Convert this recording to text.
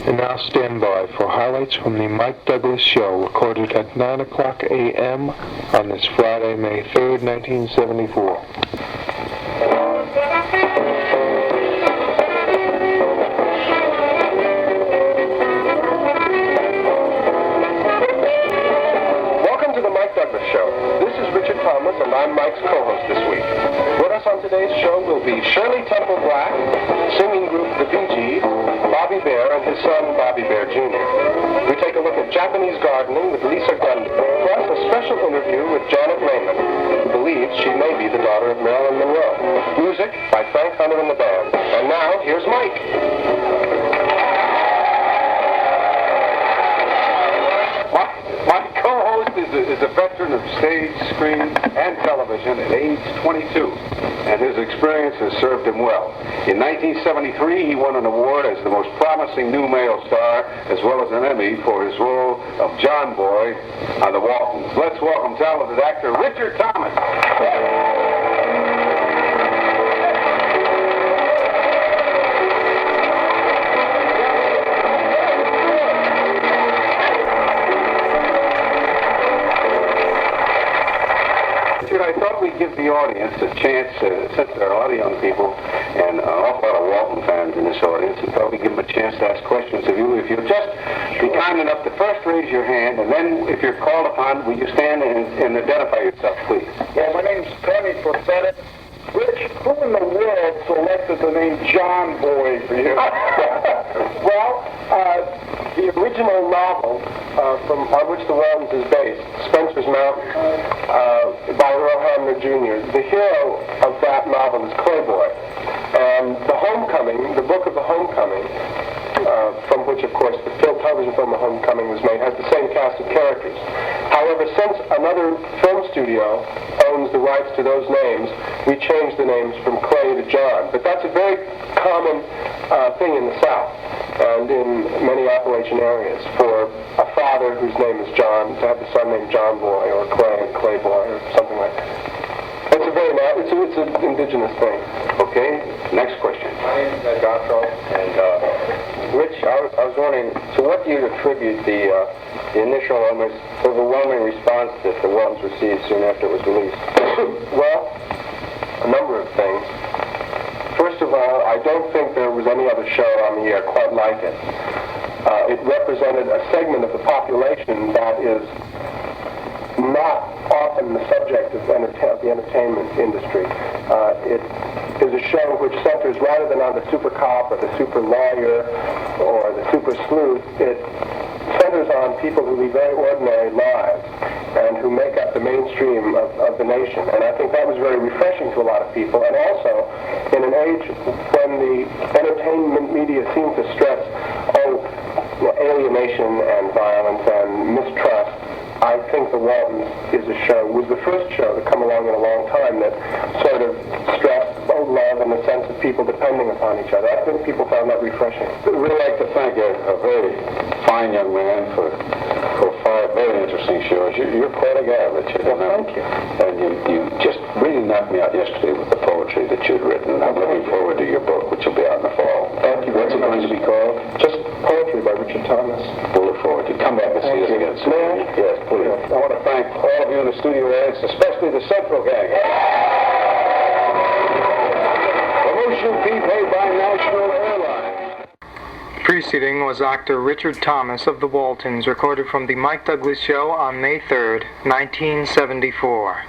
And now stand by for highlights from the Mike Douglas Show, recorded at 9 o'clock a.m. on this Friday, May 3rd, 1974. Welcome to the Mike Douglas Show. This is Richard Thomas, and I'm Mike's co-host this week. With us on today's show will be Shirley Temple Black, singing group The Bee Gees, Bobby Bear, and his son Bobby Bear Jr. We take a look at Japanese gardening with Lisa Gundry, plus a special interview with Janet Raymond, who believes she may be the daughter of Marilyn Monroe. Music by Frank Hunter and the band. And now, here's Mike. My co-host is a veteran of stage, screen, and television at age 22, and his experience has served him well. In 1973, he won an award as the most promising new male star, as well as an Emmy for his role of John-Boy on the Waltons. Let's welcome talented actor Richard Thomas. I thought we'd give the audience a chance, since there are a lot of young people and an awful lot of Walton fans in this audience, I thought we'd give them a chance to ask questions of you. If you'll just be kind enough to first raise your hand, and then if you're called upon, will you stand and identify yourself, please? Yeah, my name's Tony Prophetic. Rich, who in the world selected the name John-Boy for you? Well, the original novel on which the Waltons is based, Spencer's Mountain, by Earl Hamner Jr., the hero of that novel is Clayboy. And the book of the Homecoming, from which, of course, the television film The Homecoming was made, has the same cast of characters. However, since another film studio owns the rights to those names, we changed the names from Clay to John. But that's a very common thing in the South and in many Appalachian areas for a father whose name is John to have the son named John-Boy or Clayboy or something like that. It's an indigenous thing. Okay, next question. My name is Gautreaux, and Rich, I was wondering, to what do you attribute the initial almost overwhelming response that the Waltons received soon after it was released? Well, a number of things. First of all, I don't think there was any other show on the air quite like it. It represented a segment of the population that is not often the subject of the entertainment industry. It is a show which centers, rather than on the super cop or the super lawyer or the super sleuth, it centers on people who lead very ordinary lives and who make up the mainstream of the nation. And I think that was very refreshing to a lot of people. And also, in an age when the entertainment media seemed to stress, alienation and violence and mistrust, I think The Waltons was the first show to come along in a long time that sort of stressed love and the sense of people depending upon each other. I think people found that refreshing. I'd really like to thank a very fine young man for 5 very interesting shows. You're quite a guy, Richard. Well, thank you. And you just really knocked me out yesterday with the poetry that you'd written. I'm looking forward to your book, which will be out in the fall. Thank you. What's it going to be called? Just Poetry by Richard Thomas. We'll look forward to it. Come back and see us again soon. May I? Yes, please. I want to thank all of you in the studio audience, especially the Central gang. Promotion fee paid by National Airlines. Preceding was actor Richard Thomas of the Waltons, recorded from the Mike Douglas Show on May 3rd, 1974.